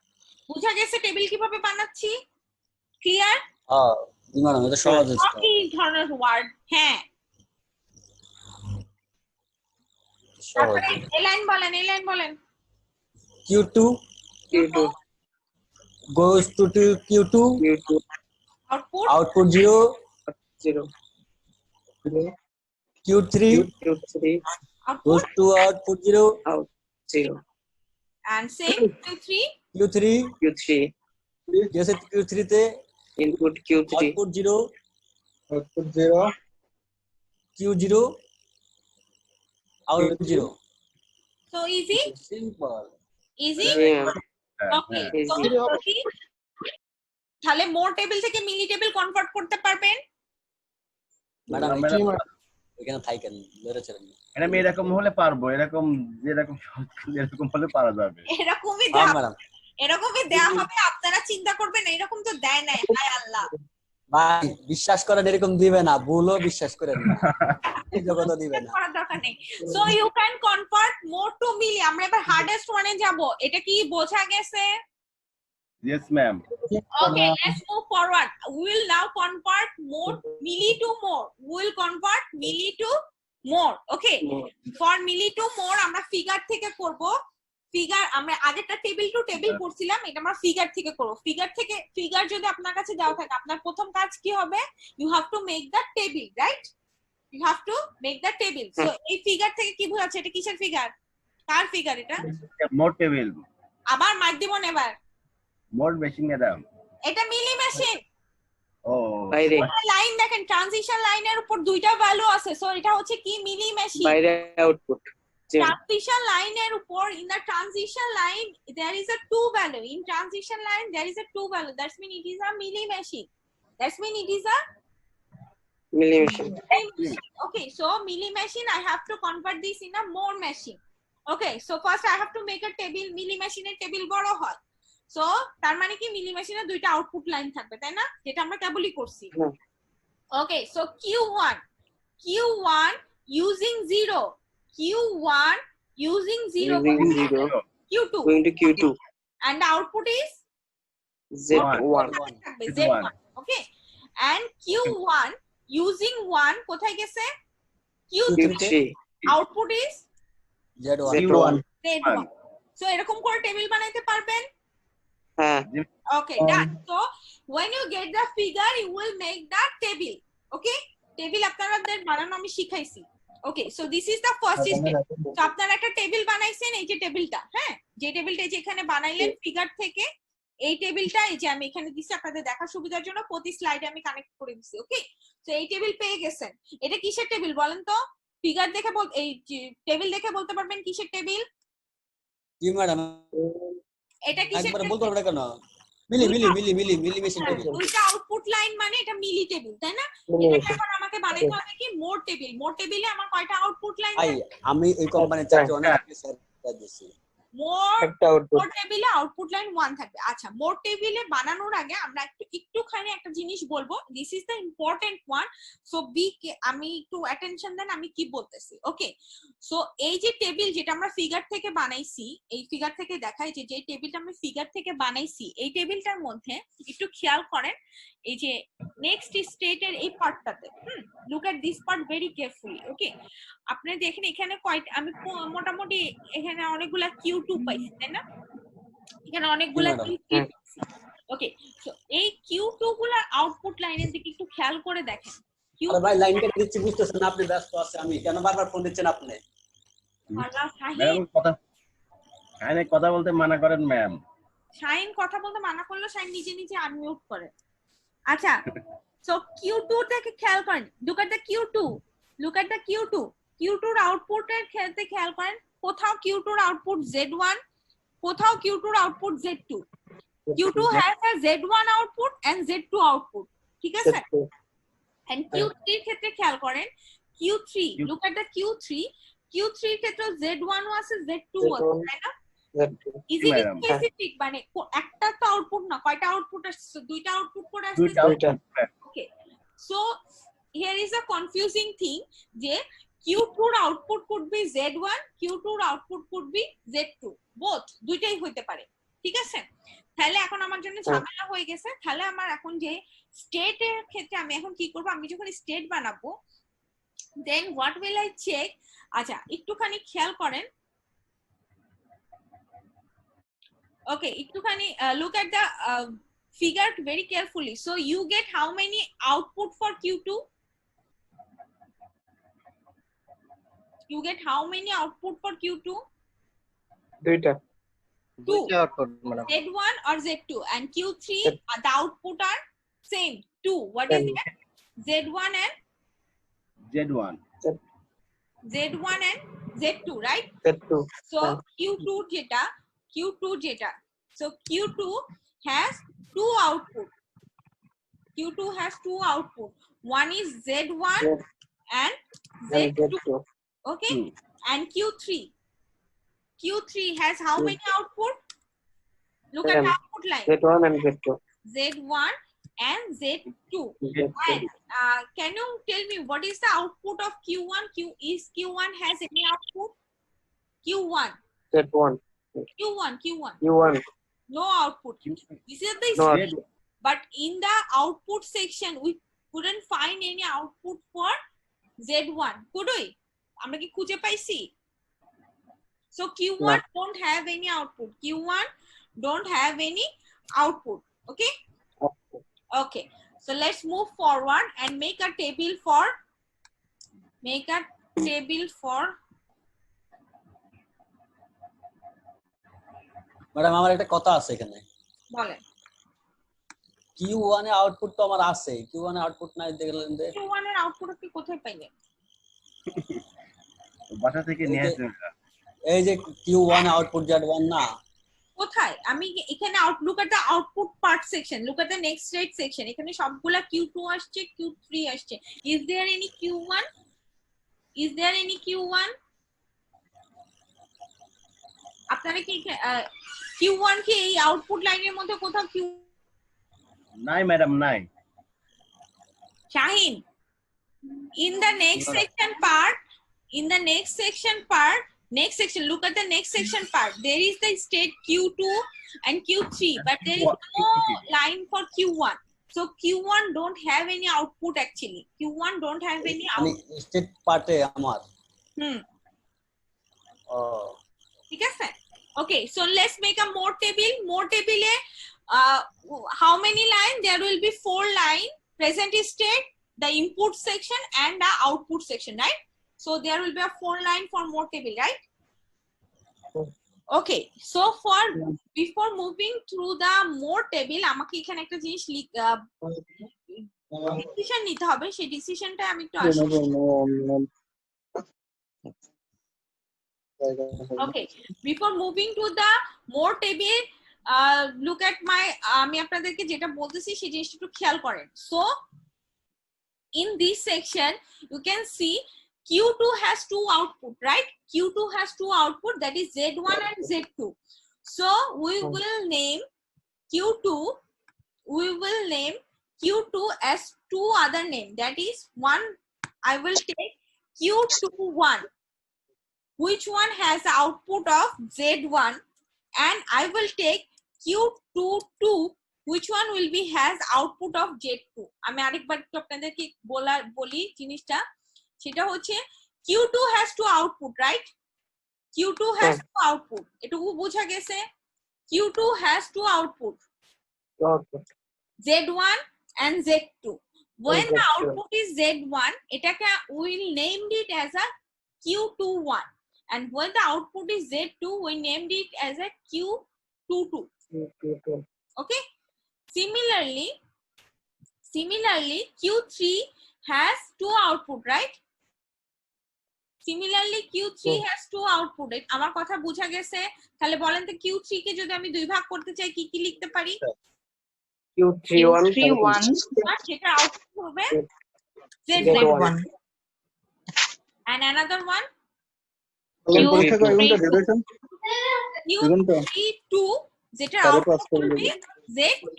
বুঝা গেছে টেবিল কিভাবে বানাচ্ছি? ক্লিয়ার? জি ম্যাডাম, এটা সহজ হচ্ছে। এই ধরনের ওয়ার্ড, হ্যাঁ। সহজ। তারপরে এই লাইন বলেন, এই লাইন বলেন। Q2 goes to Q2 output output 0 0 Q3 output goes to output 0 out 0 and same Q3 Q3 जैसे Q3 তে input Q3 output 0 Q0 output 0 so easy simple okay Easy. তাহলে মোর টেবিল থেকে মিলি টেবিল কনভার্ট করতে পারবেন madam এখানে থাকেন ধরে চলেন এটা আমি এরকম হলে পারবো এরকম যেরকম এরকম হলে পারা যাবে এরকমই হ্যাঁ দেয়া ম্যাডাম এরকমই দেয়া হবে আপনারা চিন্তা করবেন এরকম তো দেয় নাই হায় আল্লাহ ভাই বিশ্বাস করেন এরকম দিবে না ভুলও বিশ্বাস করেন না এই জগৎ দিবে না করার দরকার নেই so you can convert Moore to Mealy আমরা এবার হার্ডেস্ট ওয়ানে যাব এটা কি বোঝা গেছে yes ma'am okay let's move forward we will now convert more milli to more we will convert milli to more okay for milli to more আমরা figure থেকে করব ফিগার আমরা আগেরটা টেবিল টু টেবিল করছিলাম এটা আমরা ফিগার থেকে করব ফিগার থেকে ফিগার যদি আপনার কাছে দেওয়া থাকে আপনার প্রথম কাজ কি হবে you have to make the table right you have to make the table so এই ফিগার থেকে কি বোঝাচ্ছে এটা কিসের ফিগার কার ফিগার এটা মোট টেবিল আবার মাইক দিব না এবার মোট মেশিন ম্যাডাম এটা মিলি মেশিন ও বাইরে লাইন দেখেন ট্রানজিশন লাইনের উপর দুইটা ভ্যালু আছে সো এটা হচ্ছে কি মিলি মেশিন বাইরে আউটপুট 0 Transition line এর উপর, in the transition line there is a 2 value. In transition line there is a 2 value. That's mean it is a milli machine. That's mean it is a milli machine. okay. So milli machine, I have to convert this in a more machine. Okay, so first I have to make a table. Milli machine এর table বড় হয়, so তার মানে কি মিলি মেশিনে দুইটা output line থাকবে, তাই না? যেটা আমরা কেবলই করছি। Okay, so Q1 using 0, Q1 using 0, Using 0 Q2, going to Q2 and the output is Z1 Z1. Okay, and Q1 using 1 কোথায় গেছে? Q3, Q3 output is Z1 Z1. So এরকম করে টেবিল বানাইতে পারবেন? হ্যাঁ Okay, done. So when you get the figure, you will make the table. Okay, table আপনাদের বানানো আমি শিখাইছি। Okay, so this is the first step. So আপনারা একটা টেবিল বানাইছেন, এই যে টেবিলটা, হ্যাঁ, যে টেবিলটা যে এখানে বানাইলেন ফিগার থেকে, এই টেবিলটা এই যে আমি এখানে দিছি আপনাদের দেখার সুবিধার জন্য, প্রতি স্লাইডে আমি কানেক্ট করে দিছি। ওকে, সো এই টেবিল পেয়ে গেছেন। এটা কিসের টেবিল বলেন তো? ফিগার দেখে এই টেবিল দেখে বলতে পারবেন কিসের টেবিল? কি ম্যাডাম এটা কিসের একবার টেবিল? বলতে পারবে কেন? মিলি মেশিন টেবিল। দুইটা আউটপুট লাইন মানে এটা মিলি টেবিল, তাই না? Milli এটা machine. এখন আমাকে বানাইতে হবে কি মোর টেবিল। মোর টেবিলে আমার কয়টা আউটপুট লাইন? ভাই আমি এই কোম্পানির চাকরি অনেক স্যার দিছি। মোর একটা আউটপুট মোর টেবিলে আউটপুট লাইন 1 থাকবে। আচ্ছা, মোর টেবিলে বানানোর আগে আমরা একটুখানি একটা জিনিস বলবো, this is the important one. So আমি একটু অ্যাটেনশন দেন আমি কি বলতেছি। ওকে, সো এই যে টেবিল যেটা আমরা ফিগার থেকে বানাইছি, এই ফিগার থেকে দেখাই যে টেবিলটা আমি ফিগার থেকে বানাইছি, এই টেবিলটার মধ্যে একটু খেয়াল করেন এই যে নেক্সট স্টেটের এই পার্টটাতে, look at this part very carefully. Okay, আপনি দেখেন এখানে কয়টা আমি মোটামুটি এখানে অনেকগুলা Q2 পাইছি, তাই না? এখানে অনেকগুলা Q3 পাইছি। ওকে, সো এই Q2 গুলার আউটপুট লাইনের দিকে একটু খেয়াল করে দেখেন। আরে ভাই লাইন কেটে দিচ্ছি, বুঝতেছেন না আপনি ব্যস্ত আছে, আমি কেন বারবার ফোন দিচ্ছেন আপনি? ম্যাম কথা বলতে মানা করেন ম্যাম। শাইন কথা বলতে মানা করলো, শাইন নিজে নিজে আনমিউট করে। আচ্ছা, সো Q2 থেকে খেয়াল করেন, look at the Q2, look at the Q2, Q2 এর আউটপুটের ক্ষেত্রে খেয়াল করেন, কোথাও Q2 এর আউটপুট Z1, কোথাও Q2 এর output Z2। Q2 has a Z1 output and Z2 output, ঠিক আছে? and Q3 এর ক্ষেত্রে খেয়াল করেন, Q3, look at the Q3 এর ক্ষেত্রে Z1 ও আছে Z2 ও আছে, তাই না? Is it specific? মানে একটা তো আউটপুট না, কয়টা আউটপুট আসছে? দুইটা আউটপুট করে আসছে। Okay, so here is a confusing thing যে Q2 এর output could be Z1, Q2 এর output could be Z2, both দুইটাই হইতে পারে, ঠিক আছে? তাহলে এখন আমার জন্য ঝামেলা হয়ে গেছে। তাহলে আমার এখন যে স্টেট এর ক্ষেত্রে আমি এখন কি করব, আমি যখন স্টেট বানাবো then what will I check? আচ্ছা, একটুখানি খেয়াল করেন। Okay, একটুখানি look at the figure very carefully. So you get how many output for Q2? You get how many output for Q2? দুইটা Two. Z1 or Z2, and Q3 the output are same, 2. What is it? Z1 and Z1 and Z2, right? Z2 So Q2 যেটা, so Q2 has two output. Q2 has two output. One is Z1 and Z2. Okay, and Q3 has how many output? Look at the output line. Z1 and Z2. Z1 and Z2. And can you tell me what is the output of Q1? Q1 has any output? Q1. Z1. Q1. No output. This is the No output. But in the output section, we couldn't find any output for Z1. Could we? আমরা কি খুঁজে পাইছি? So Q1 don't have any output. Q1 don't have any output. Okay? Okay. So let's move forward and make a table for madam আমার একটা কথা আছে এখানে। বলেন। Q1 এর আউটপুট তো আমার আছে, Q1 এর আউটপুট নাই দেখলেন যে? Q1 এর আউটপুট আপনি কোথায় পাইলেন? বাসা থেকে নিয়ে আসবেন। এই যে Q1 আউটপুট Z1 না, কোথায়? আমি এখানে look at the output part section, look at the next state section. এখানে সবগুলা Q2 আসছে, Q3 আসছে। Is there any Q1? Is there any Q1? আপনারা কি Q1 কি এই আউটপুট লাইনের মধ্যে কোথাও Q? নাই ম্যাডাম, নাই। Shaheen, in the next No. section part, next section, look at the next section part. There is the state Q2 and Q3, but there is no line for Q1. So Q1 don't have any output actually. Q1 don't have any মানে output. State পার্টে আমার। ঠিক আছে? Okay, so let's make a more table. More table how many line? There will be 4 line. Present state, the input section and the output section, right? So there will be a 4 line for more table, right? Okay, so for before moving through the more table, আমাকে এখানে একটা জিনিস decision নিতে হবে। সেই ডিসিশনটা আমি একটু আসি। Okay, before moving to the more table, look at my আমি আপনাদেরকে যেটা বলতেছি সেই জিনিসটা একটু খেয়াল করেন। So in this section you can see Q2 has 2 output, right? Q2 has 2 output, that is Z1 and Z2. So we will name Q2 as 2 other name, that is one I will take Q21, which one has the output of Z1, and I will take Q22, which one will be has output of Z2. আমি আরেকবার একটু আপনাদেরকে বলি জিনিসটা, সেটা হচ্ছে Q2 has 2 output, right? Q2 has 2 output. এটুকু বোঝা গেছে? Q2 has 2 output, Z1 and Z2. When the output is Z1, এটাকে we will named it as a Q21, and when the output is Z2, we named it as a Q22. Okay, similarly Q3 has 2 output, right? Similarly Q3 has 2 output. আমার কথা বোঝা গেছে? তাহলে বলেন তো Q3 কে যদি আমি দুই ভাগ করতে চাই কি কি লিখতে পারি? Q31 সেটা আউটপুট হবে Z1 and another one Q32, যেটা আউটপুট হবে Z2.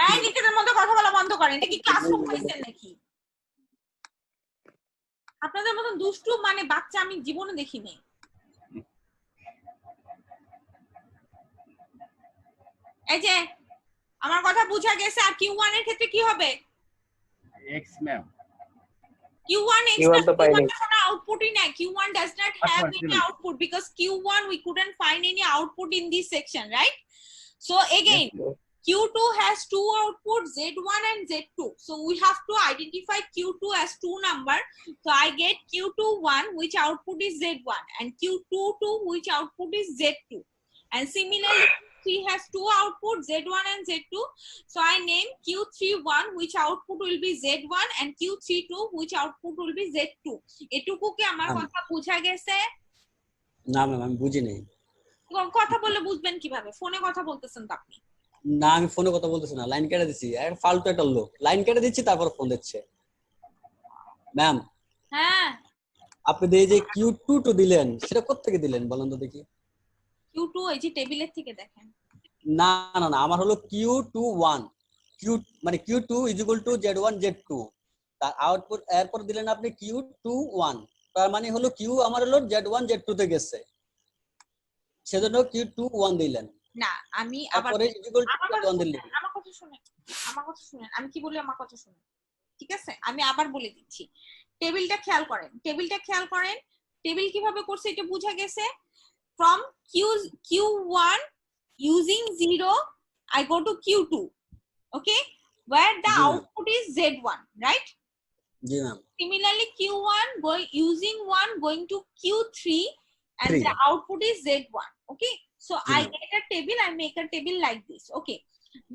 এই নিজেদের মধ্যে কথা বলা বন্ধ করেন, এটা কি ক্লাসরুম হয়েছে নাকি? আপনাদের মতন দুষ্টু মানে বাচ্চা আমি জীবনে দেখিনি। এই যে আমার কথা বুঝা গেছে। আর Q1 এর ক্ষেত্রে কি হবে? X ma'am. Q1 Q1 তো পাই নাই। কোনো আউটপুটই নাই। Q1 does not have any output because Q1 we couldn't find any output in this section, right? So again, Q2 has 2 outputs, Z1 and Z2. So we have to identify Q2 as 2 number. So I get Q21, which output is Z1, and Q22, which output is Z2. And similarly, Q3 has 2 outputs, Z1 and Z2. So I name Q31, which output will be Z1, and Q32, which output will be Z2. এটুকু কি আমার কথা বুঝা গেছে? না ma'am, আমি বুঝি নাই। কথা বললে বুঝবেন কিভাবে? ফোনে কথা বলতেছেন তো আপনি। না, আমি ফোনে কথা বলতেছি না, লাইন কেটে দিচ্ছি। আর ফালতু একটা লোক, লাইন কেটে দিচ্ছি তারপর ফোন দিচ্ছে। ম্যাম, হ্যাঁ, আপনি এই যে Q2 দিলেন, সেটা কোত্থেকে দিলেন বলেন তো দেখি? Q2 এই যে টেবিলের থেকে দেখেন। না না না, আমার হলো Q21, মানে Q2 = Z1 Z2, তার আউটপুট এরপর দিলেন আপনি Q21, তার মানে হলো Q আমার হলো Z1 Z2 তে গেছে, সেজন্য Q21 দিলেন। না, আমি আবার আমার কথা শুনেন, আমি কি বলি আমার কথা শুনেন, ঠিক আছে? আমি আবার বলে দিচ্ছি, টেবিলটা খেয়াল করেন। টেবিল কিভাবে করছে এটা বুঝা গেছে? from Q1 using 0 I go to Q2, okay, where the output is Z1, right? G ma'am. Similarly Q1 using 1 going to Q3 and the output is Z1, okay? So I get a table, I make a table like this, okay?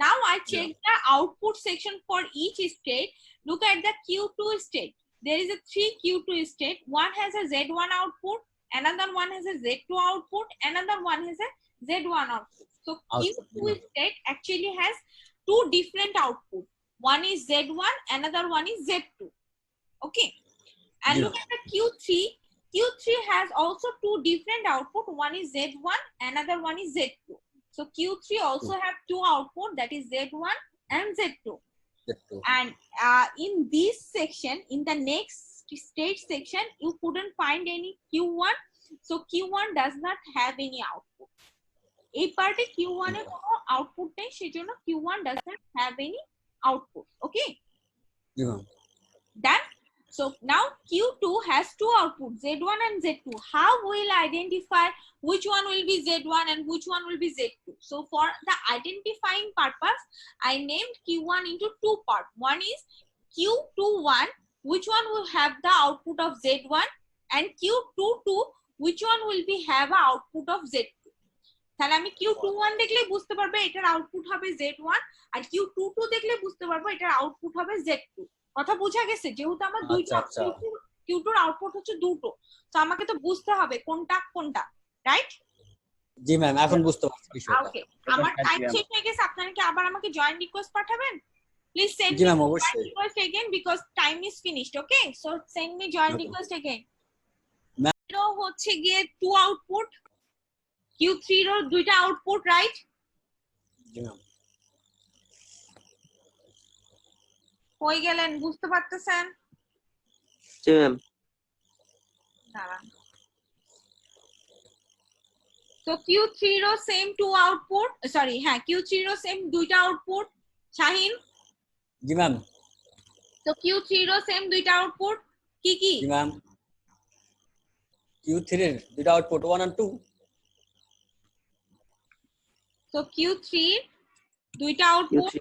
Now I check the output section for each state. Look at the Q2 state. there is a 3 Q2 state. One has a Z1 output, another one has a Z2 output, another one has a Z1 output. So Q2 state actually has two different outputs. One is Z1, another one is Z2. Okay. And look at the Q3. Q3 has also two different output. One is Z1, another one is Z2. So Q3 also have two output, that is Z1 and Z2. And in this section, in the next state section, you couldn't find any Q1. So Q1 does not have any output. A part Q1 output নেই, সেজন্য Q1 does not have any output. Okay. Done. So now Q2 has two outputs, Z1 and Z2. How will identify which one will be Z1 and which one will be Z2? So for the identifying purpose, I named Q1 into two parts. One is Q21, which one will have the output of Z1, and Q22, which one will be have a output of Z2. তাহলে আমি Q21 দেখলে বুঝতে পারবে এটার output হবে Z1, আর Q22 দেখলে বুঝতে পারবো এটার আউটপুট হবে Z2। কথা বোঝা গেছে? যেহেতু আমার দুইটা Q2 এর আউটপুট হচ্ছে দুটো, তো আমাকে তো বুঝতে হবে কোনটা কোনটা, রাইট? জি ম্যাম, এখন বুঝতে পারছি বিষয়টা। ওকে, আমার টাইম শেষ হয়ে গেছে। আপনারা কি আবার আমাকে জয়েন রিকোয়েস্ট পাঠাবেন? প্লিজ সেন্ড জি মি ম্যাম, অবশ্যই। Request again because time is finished. Okay, so send me join request again. Ma'am হচ্ছে গিয়ে টু আউটপুট, Q3 এর দুইটা আউটপুট, রাইট? জি ম্যাম। কই গেলেন, বুঝতে পারতেছেন? জি ম্যাম। দাঁড়ান। So Q3 row same two output, sorry हाँ Q3 रो सेम दुईटा आउटपुट। शाहीन? জি ম্যাম। तो Q3 रो सेम दुईटा आउटपुट की? জি ম্যাম। Q3 এর দুইটা আউটপুট 1 and 2। So Q3 দুইটা output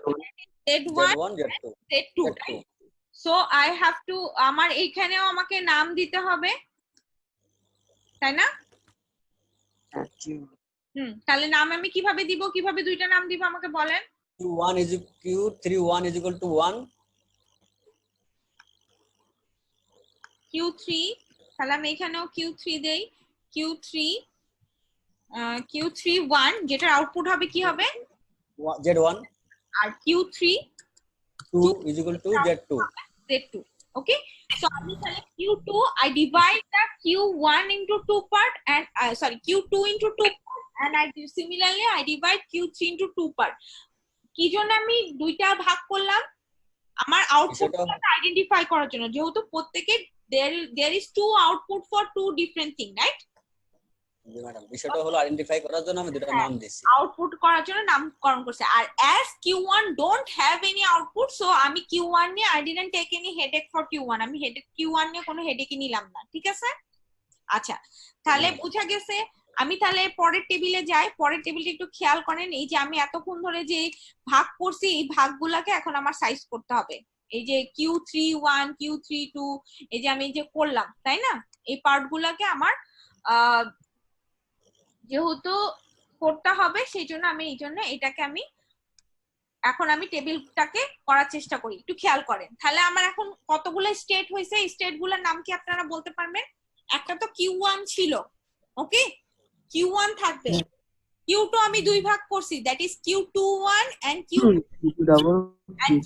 Z1 Z2, right? So I have to আমার এইখানেও আমাকে নাম দিতে হবে, তাই না? তাহলে নাম আমি কিভাবে দিব, কিভাবে দুইটা নাম দিব আমাকে বলেন। Q31 is equal to 1, Q3, তাহলে আমি এখানেও Q3 দেই। Q3 1 যেটার আউটপুট হবে কি হবে? Z1, R Q3 2 is equal to Z2. Z2. Okay, so আমি তাহলে Q2 I divide the Q1 into two part and Q2 into two part, and I similarly I divide Q3 into two part. কি জন্য আমি দুইটা ভাগ করলাম? আমার আউটপুটটা আইডেন্টিফাই করার জন্য, যেহেতু প্রত্যেককে there is two output for two different thing, right? G madam, বিষয়টা হলো আইডেন্টিফাই করার জন্য আমি দুটো নাম দিয়েছি। আউটপুট করার জন্য নামকরণ করছে। আর as Q1 don't have any output, so আমি Q1 নিয়ে I didn't take any headache for Q1, আমি Q1 নিয়ে কোনো হেডেকই নিলাম না, ঠিক আছে? আচ্ছা, তাহলে বুঝা গেছে। আমি তাহলে পরের টেবিলে যাই। পরের টেবিলটা একটু খেয়াল করেন। এই যে আমি এতক্ষণ ধরে যে ভাগ করছি, এই ভাগগুলোকে এখন আমার সাইজ করতে হবে। এই যে Q31 Q32 এই যে আমি যে করলাম, তাই না? এই পার্টগুলোকে আমার যেহেতু করতে হবে, সেই জন্য আমি এই জন্য এটাকে আমি এখন আমি টেবিলটাকে করার চেষ্টা করি। একটু খেয়াল করেন। তাহলে আমার এখন কতগুলো স্টেট হয়েছে, এই স্টেটগুলোর নাম কি আপনারা বলতে পারবেন? একটা তো Q1 ছিল, ওকে, Q1 থাকবে। Q2 আমি দুই ভাগ করছি, that is Q21 and Q2 and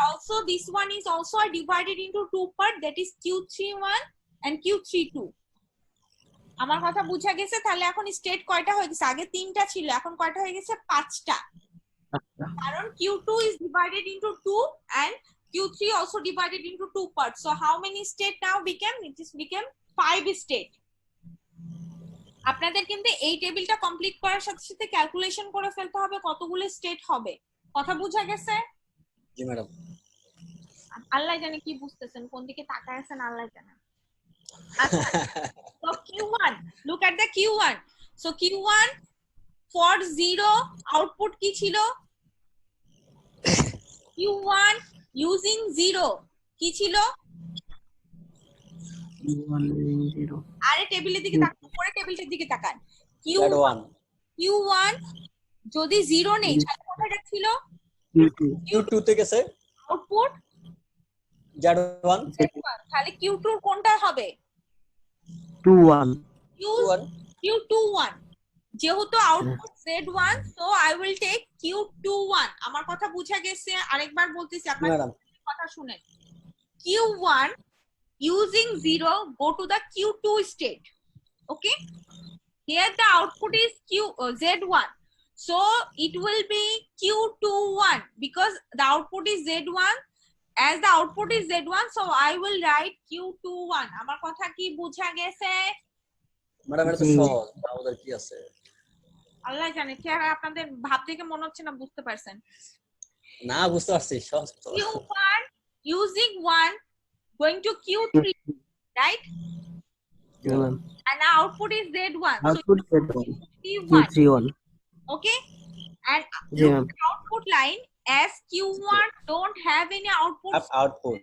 also this one is also divided into two part, that is Q31 and Q32. আমার কথা বুঝা গেছে? তাহলে এখন স্টেট কয়টা হয়ে গেছে? আগে তিনটা ছিল, এখন কয়টা হয়ে গেছে? পাঁচটা। কারণ Q2 is divided into two and Q3 also divided into two parts. So how many state now became? It is became 5 state. আপনাদের কিন্তু এই টেবিলটা কমপ্লিট করার সাথে সাথে ক্যালকুলেশন করে ফেলতে হবে কতগুলো স্টেট হবে। কথা বুঝা গেছে? জি ম্যাডাম। আল্লাহ জানে কি বুঝতেছেন, কোন দিকে তাকায় আছেন আল্লাহ জানে। আচ্ছা, so Q1, look at the Q1. So Q1 for 0 output কি ছিল? Q1 using 0 কি ছিল? আরে টেবিলের দিকে তাকান, পরে টেবিলটার দিকে তাকান। Q1 যদি 0 নেই তাহলে কোথায় ছিল? Q2 তে গেছে। আউটপুট Z1 তাহলে Q2 কোনটা হবে? 2 1 Q21 যেহেতু output Z1 so I will take Q21 আমার কথা বুঝা গেছে আরেকবার বলতেছি আপনার ম্যাডাম কথা শুনেন Q1 using 0 go to the Q2 state okay here the output is Z1 so it will be Q21 because the output is Z1 as the output is Z1 so I will write Q21 আমার কথা কি বুঝা গেছে madam এটা তো সহজ আমাদের কি আছে আল্লাহ জানে কি আর আপনাদের ভাব দেখে মনে হচ্ছে না বুঝতে পারছেন না বুঝতে পারছি সহজ তো Q1 using 1 going to Q3 right and the output is Z1 so output Z1 Q1 Q31 okay and G look ma'am at the output line as Q1 don't have any output output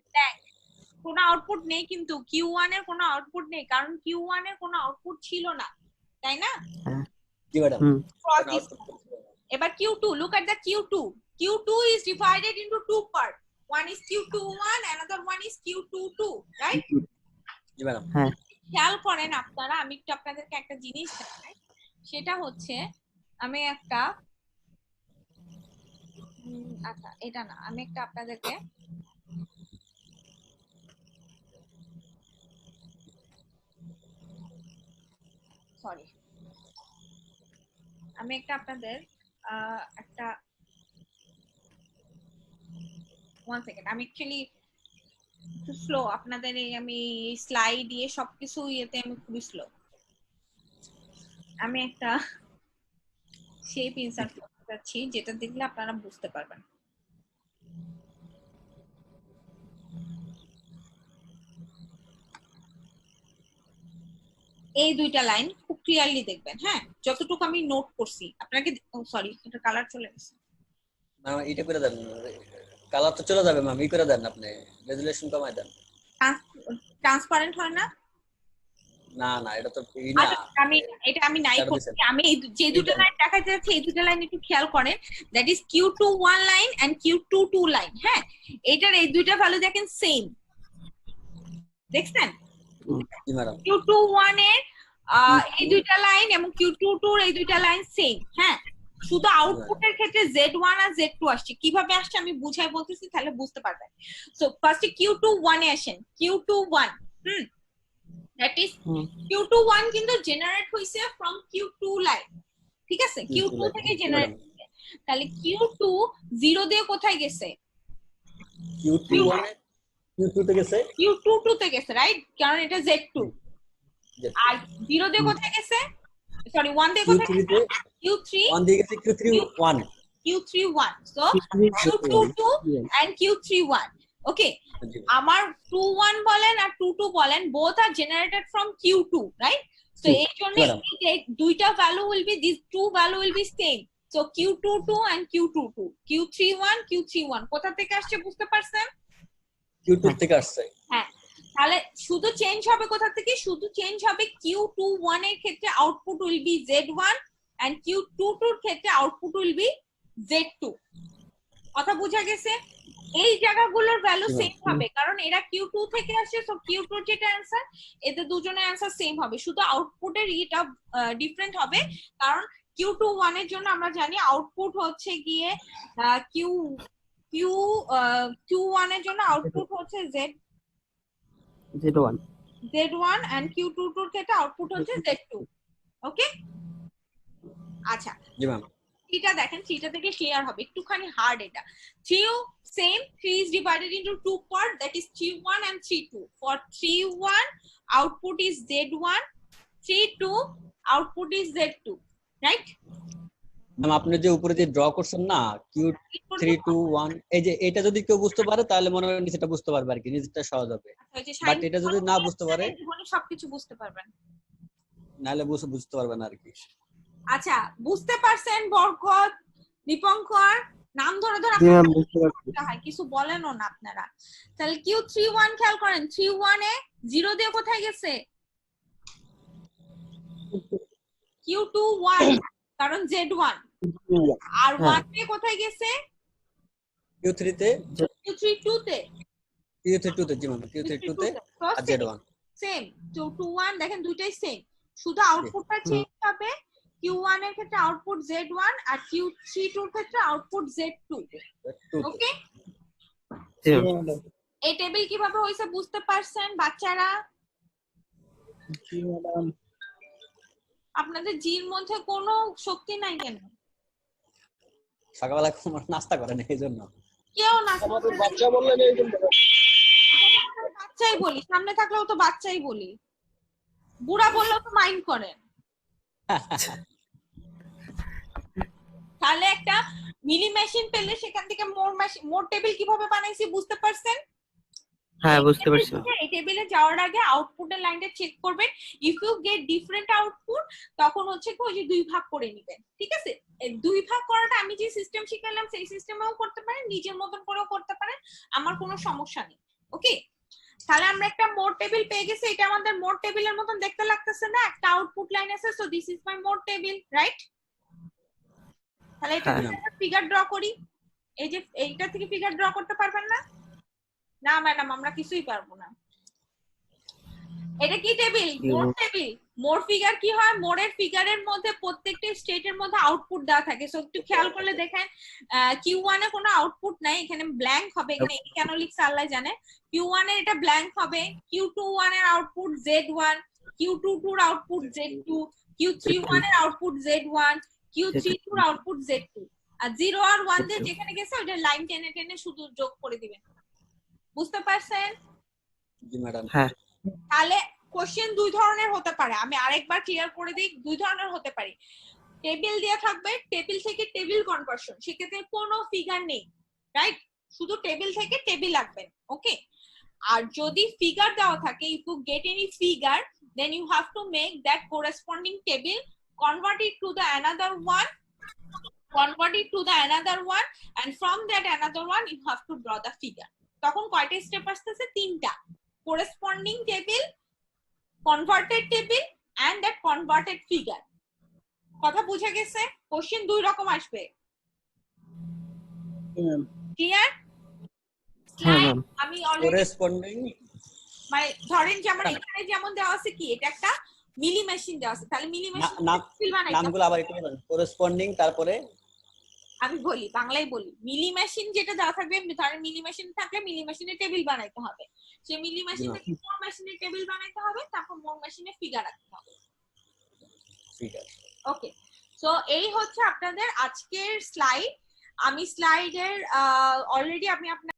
কোনো output নেই কিন্তু Q1 এর কোনো output নেই কারণ Q1 এর কোনো output ছিল না তাই না জি ম্যাডাম cross this এবার Q2 look at the Q2 is divided into two parts one is Q21 another one is Q22 right G madam হ্যাঁ খেয়াল করেন আপনারা আমি একটু আপনাদেরকে একটা জিনিস দেখাই সেটা হচ্ছে আমি একটা আচ্ছা এটা না আমি একটা আপনাদেরকে সরি আমি একটা আপনাদের একটা 1 সেকেন্ড আমি অ্যাকচুয়ালি একটু স্লো আপনাদের এই আমি স্লাইড দিয়ে সবকিছু ইয়েতে আমি খুবই স্লো আমি একটা শেপ ইনসার্ট করতে যাচ্ছি যেটা দেখলে আপনারা বুঝতে পারবেন এই দুইটা লাইন খুব ক্লিয়ারলি দেখবেন হ্যাঁ যতটুকু আমি নোট করছি আপনাকে সরি এটা কালার চলে গেছে ম্যাম এটা করে দেন কালার তো চলে যাবে ম্যাম ই করে দেন আপনি রেজুলেশন কমায় দেন ট্রান্সপারেন্ট হয় না না না এটা তো ই না আমি নাই করছি আমি যে দুটো লাইন দেখা যাচ্ছে এই দুটো লাইন একটু খেয়াল করেন that is Q21 line and Q22 line হ্যাঁ এটার এই দুইটা ভ্যালু দেখেন সেম দেখছেন জি ম্যাডাম Q21 এর এই দুইটা লাইন এবং Q22 এর এই দুইটা লাইন সেম হ্যাঁ শুধু আউটপুটের ক্ষেত্রে Z1 আর Z2 আসছে কিভাবে আসছে আমি বুঝাই বলতেছি তাহলে বুঝতে পারবেন সো ফার্স্টে Q21 এ আসেন Q21 that is Q21 কিন্তু জেনারেট হইছে from Q2 লাইন ঠিক আছে Q2 থেকে জেনারেট তাহলে Q2 0 দিয়ে কোথায় গেছে Q21 Q2 তে গেছে Q22 তে গেছে রাইট কারণ এটা Z2 আর 0 দিয়ে কোথায় গেছে সরি 1 দিয়ে কোথায় গেছে Q3 1 দিয়ে গেছে Q31 Q31 so Q22 and Q31 okay আমার 21 বলেন আর 22 বলেন both are generated from Q2 right so এই জন্য এই দুইটা value will be these two value will be same so Q22 and Q22 Q31 Q31 কোথা থেকে আসছে বুঝতে পারছেন Q2 থেকে আসছে হ্যাঁ তাহলে শুধু চেঞ্জ হবে কোথা থেকে শুধু চেঞ্জ হবে Q21 এর ক্ষেত্রে output will be Z1 and Q22 এর ক্ষেত্রে আউটপুট will be Z2 কথা বুঝা গেছে এই জায়গাগুলোর ভ্যালু সেম হবে কারণ এরা Q2 থেকে আসছে সো Q2 যেটা অ্যানসার এদের দুজনের অ্যানসার সেম হবে শুধু আউটপুটের এটা ডিফারেন্ট হবে কারণ Q21 এর জন্য আমরা জানি আউটপুট হচ্ছে গিয়ে Q1 এর জন্য আউটপুট হচ্ছে Z1 and Q22 এর ক্ষেত্রে আউটপুট হচ্ছে Z2 ওকে আচ্ছা জি ম্যাম থ্রিটা দেখেন থ্রিটা থেকে শেয়ার হবে একটুখানি হার্ড এটা 3 same 3 is divided into two part that is 3-1 and 3-2 for 3-1 output is Z1 3-2 output is Z2 right ma'am আপনি যে উপরে যে ড্র করছেন না Q321 এই যে এটা যদি কেউ বুঝতে পারে তাহলে মনে হয় নিচেটা বুঝতে পারবে আর কি নিচেটা সহজ হবে বাট এটা যদি না বুঝতে পারে সবকিছু বুঝতে পারবেন নাহলে বুঝতে পারবে না আর কি আচ্ছা বুঝতে পারছেন বরকত দীপঙ্কর নাম ধরে ধরে কিছু বলেনও না আপনারা তাহলে Q31 খেয়াল করেন 3-1 এ 0 দিয়ে কোথায় গেছে Q21 কারণ Z1 আর 1 দিয়ে কোথায় গেছে Q3 তে Q32 তে Q3 2 তে জি ম্যাম Q3 2 তে আর Z1 সেম 2 2 1 দেখেন দুইটাই সেম, শুধু আউটপুটটা চেঞ্জ হবে। Q1 এর ক্ষেত্রে আউটপুট Z1 আর Q3 2 এর ক্ষেত্রে আউটপুট Z2। ওকে, জি ম্যাম। এই টেবিল কিভাবে হইছে বুঝতে পারছেন বাচ্চারা? জি ম্যাডাম। আপনাদের জির মধ্যে কোনো শক্তি নাই কেন? সকালবেলা নাস্তা করেন এই জন্য। কেউ না, আমাদের বাচ্চা বললেন এই জন্য। বাচ্চাই বলি, সামনে থাকলেও তো বাচ্চাই বলি, বুড়া বললেও তো মাইন্ড করেন। তাহলে একটা মিলি মেশিন পেলে সেখান থেকে মোর টেবিল কিভাবে বানাইছি বুঝতে পারছেন? হ্যাঁ বুঝতে পারছি। এই টেবিলে যাওয়ার আগে আউটপুটের লাইনটা চেক করবেন। If you get different output তখন হচ্ছে কি ওই যে দুই ভাগ করে নেবেন, ঠিক আছে? এই দুই ভাগ করাটা আমি যে সিস্টেম শিখালাম সেই সিস্টেমেও করতে পারেন, নিজের মতন করেও করতে পারেন, আমার কোনো সমস্যা নেই। ওকে, তাহলে আমরা একটা মোড টেবিল পেয়ে গেছি। এটা আমাদের মোড টেবিলের মতন দেখতে লাগতেছে না? একটা আউটপুট লাইন আছে, so this is my mode table, right? তাহলে এটা ফিগার ড্র করি। এই যে এইটা থেকে ফিগার ড্র করতে পারবেন না? না ম্যাডাম, আমরা কিছুই পারবো না। এটা কি table? Mode table. Mode figure কি হয়? মোডের ফিগারের মধ্যে প্রত্যেকটা স্টেটের মধ্যে আউটপুট দেওয়া থাকে। সো একটু খেয়াল করলে দেখেন Q1 এ কোনো আউটপুট নাই, এখানে ব্ল্যাঙ্ক হবে। এখানে এই কেন লিখছে আল্লাহ জানে। Q1 এর এটা ব্ল্যাঙ্ক হবে, Q21 এর আউটপুট Z1, Q22 এর আউটপুট Z2, Q31 এর আউটপুট Z1, Q32 এর আউটপুট Z2। আর 0 আর 1 দিয়ে যেখানে গেছে ওটা লাইন টেনে টেনে শুধু যোগ করে দিবেন। বুঝতে পারছেন? জি ম্যাডাম। হ্যাঁ। তাহলে কোশ্চেন দুই ধরনের হতে পারে, আমি আরেকবার ক্লিয়ার করে দিই। দুই ধরনের হতে পারে। টেবিল দেয়া থাকবে, টেবিল থেকে টেবিল কনভার্সন, সেক্ষেত্রে কোনো ফিগার নেই, রাইট? শুধু টেবিল থেকে টেবিল রাখবেন। ওকে, আর যদি ফিগার দেওয়া থাকে, if you get any figure then you have to make that corresponding table, convert it to the another one, and from that another one you have to draw the figure. তখন কয়টা step আসতেছে? তিনটা। corresponding table, converted table and that converted figure. কথা বুঝে গেছে? Question দুই রকম আসবে। ক্লিয়ার? হ্যাঁ আমি অলরেডি করেসপন্ডিং মানে ধরেন যেমন এখানে যেমন দেওয়া আছে কি, এটা একটা মিলি মেশিন দেওয়া আছে, তাহলে মিলি মেশিন নামগুলো আবার একটু বলেন। করেসপন্ডিং তারপরে আমি বলি, বাংলায় বলি। মিলি মেশিন যেটা দেওয়া থাকবে, ধরেন মিলি মেশিন থাকলে মিলি মেশিনের টেবিল বানাইতে হবে, সেই মিলি মেশিন থেকে মোর মেশিনের টেবিল বানাইতে হবে, তারপর মোর মেশিনে ফিগার রাখতে হবে। ফিগার। ওকে, সো এই হচ্ছে আপনাদের আজকের স্লাইড। আমি স্লাইডের অলরেডি আমি আপনার